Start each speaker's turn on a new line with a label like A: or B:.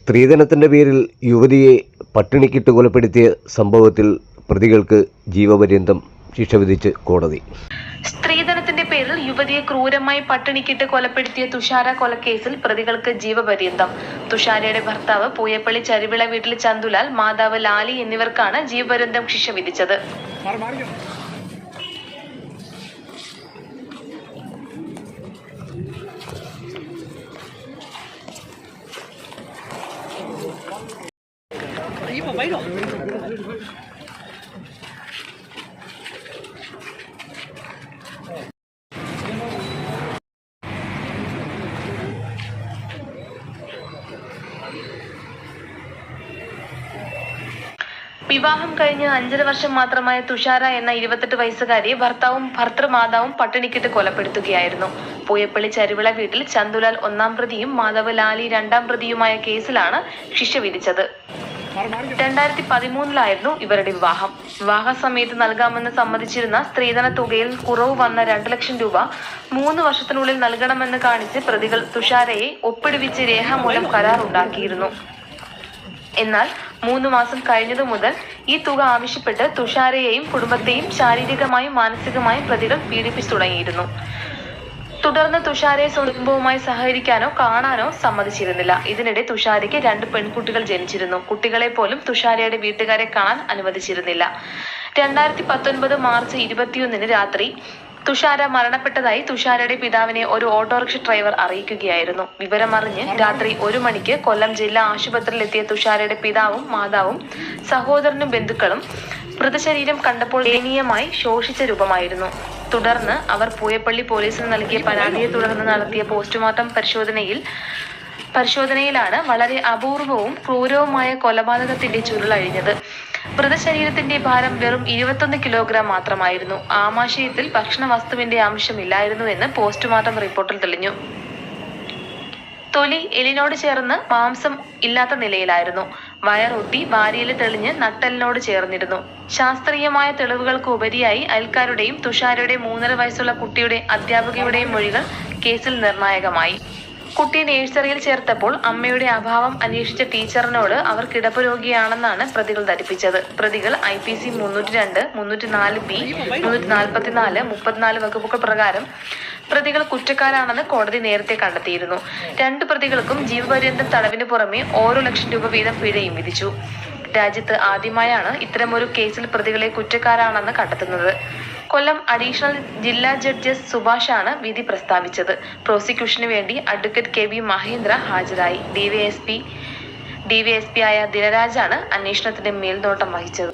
A: സ്ത്രീധനത്തിന്റെ പേരിൽ യുവതിയെ പട്ടിണിക്കിട്ട് കൊലപ്പെടുത്തിയ സംഭവത്തിൽ പ്രതികൾക്ക് ജീവപര്യന്തം ശിക്ഷ വിധിച്ച് കോടതി.
B: സ്ത്രീധനത്തിന്റെ പേരിൽ യുവതിയെ ക്രൂരമായി പട്ടിണിക്കിട്ട് കൊലപ്പെടുത്തിയ തുഷാര കൊലക്കേസിൽ പ്രതികൾക്ക് ജീവപര്യന്തം. തുഷാരയുടെ ഭർത്താവ് പൂയപ്പള്ളി ചരുവിള വീട്ടിൽ ചന്തുലാൽ, മാതാവ് ലാലി എന്നിവർക്കാണ് ജീവപര്യന്തം ശിക്ഷ വിധിച്ചത്. വിവാഹം കഴിഞ്ഞ് 5.5 വർഷം മാത്രമായ തുഷാര എന്ന 28 വയസ്സുകാരിയെ ഭർത്താവും ഭർത്തൃമാതാവും പട്ടിണിക്കിട്ട് കൊലപ്പെടുത്തുകയായിരുന്നു. പൂയപ്പള്ളി ചരുവിള വീട്ടിൽ ചന്തുലാൽ 1-ാം പ്രതിയും മാതാവ് ലാലി 2-ാം പ്രതിയുമായ കേസിലാണ് ശിക്ഷ വിധിച്ചത്. 2013-ലായിരുന്നു ഇവരുടെ വിവാഹം. വിവാഹ സമയത്ത് നൽകാമെന്ന് സമ്മതിച്ചിരുന്ന സ്ത്രീധന തുകയിൽ കുറവ് വന്ന 2 ലക്ഷം രൂപ 3 വർഷത്തിനുള്ളിൽ നൽകണമെന്ന് കാണിച്ച് പ്രതികൾ തുഷാരയെ ഒപ്പിടുവിച്ച് രേഖാമൂലം കരാർ ഉണ്ടാക്കിയിരുന്നു. എന്നാൽ 3 മാസം കഴിഞ്ഞതു മുതൽ ഈ തുക ആവശ്യപ്പെട്ട് തുഷാരയെയും കുടുംബത്തെയും ശാരീരികമായും മാനസികമായും പ്രതികൾ പീഡിപ്പിച്ചു തുടങ്ങിയിരുന്നു. തുടർന്ന് തുഷാരയെ കുടുംബവുമായി സഹകരിക്കാനോ കാണാനോ സമ്മതിച്ചിരുന്നില്ല. ഇതിനിടെ തുഷാരയ്ക്ക് 2 പെൺകുട്ടികൾ ജനിച്ചിരുന്നു. കുട്ടികളെ പോലും തുഷാരയുടെ വീട്ടുകാരെ കാണാൻ അനുവദിച്ചിരുന്നില്ല. 2019 മാർച്ച് 21-ന് രാത്രി തുഷാര മരണപ്പെട്ടതായി തുഷാരയുടെ പിതാവിനെ ഒരു ഓട്ടോറിക്ഷ ഡ്രൈവർ അറിയിക്കുകയായിരുന്നു. വിവരമറിഞ്ഞ് രാത്രി 1 മണിക്ക് കൊല്ലം ജില്ലാ ആശുപത്രിയിലെത്തിയ തുഷാരയുടെ പിതാവും മാതാവും സഹോദരനും ബന്ധുക്കളും മൃതശരീരം കണ്ടപ്പോൾ ദയനീയമായി ശോഷിച്ച രൂപമായിരുന്നു. തുടർന്ന് അവർ പൂയപ്പള്ളി പോലീസിന് നൽകിയ പരാതിയെ തുടർന്ന് നടത്തിയ പോസ്റ്റ്മോർട്ടം പരിശോധനയിലാണ് വളരെ അപൂർവവും ക്രൂരവുമായ കൊലപാതകത്തിന്റെ ചുരുളഴിഞ്ഞത്. മൃതശരീരത്തിന്റെ ഭാരം വെറും 21 കിലോഗ്രാം മാത്രമായിരുന്നു. ആമാശയത്തിൽ ഭക്ഷണ വസ്തുവിന്റെ അംശമില്ലായിരുന്നു എന്ന് പോസ്റ്റ്മോർട്ടം റിപ്പോർട്ടിൽ തെളിഞ്ഞു. തൊലി എല്ലിനോട് ചേർന്ന് മാംസം ഇല്ലാത്ത നിലയിലായിരുന്നു. വയറൊട്ടി വാരിയിൽ തെളിഞ്ഞ് നട്ടെല്ലിനോട് ചേർന്നിരുന്നു. ശാസ്ത്രീയമായ തെളിവുകൾക്ക് ഉപരിയായി അയൽക്കാരുടെയും തുഷാരയുടെ 3.5 വയസ്സുള്ള കുട്ടിയുടെ അധ്യാപികയുടെയും മൊഴികൾ കേസിൽ നിർണായകമായി. കുട്ടിയെ നഴ്സറിയിൽ ചേർത്തപ്പോൾ അമ്മയുടെ അഭാവം അന്വേഷിച്ച ടീച്ചറിനോട് അവർ കിടപ്പ് രോഗിയാണെന്നാണ് പ്രതികൾ ധരിപ്പിച്ചത്. പ്രതികൾ IPC 302, 304B, 344, 34 വകുപ്പുകൾ പ്രകാരം പ്രതികൾ കുറ്റക്കാരാണെന്ന് കോടതി നേരത്തെ കണ്ടെത്തിയിരുന്നു. 2 പ്രതികൾക്കും ജീവപര്യന്തം തടവിന് പുറമെ 1 ലക്ഷം രൂപ വീതം പിഴയും വിധിച്ചു. രാജ്യത്ത് ആദ്യമായാണ് ഇത്തരമൊരു കേസിൽ പ്രതികളെ കുറ്റക്കാരാണെന്ന് കണ്ടെത്തുന്നത്. കൊല്ലം അഡീഷണൽ ജില്ലാ ജഡ്ജസ് സുഭാഷാണ് വിധി പ്രസ്താവിച്ചത്. പ്രോസിക്യൂഷന് വേണ്ടി അഡ്വക്കേറ്റ് KV മഹേന്ദ്ര ഹാജരായി. ഡിവൈഎസ്പി ആയ ദിനരാജാണ് അന്വേഷണത്തിന്റെ മേൽനോട്ടം വഹിച്ചത്.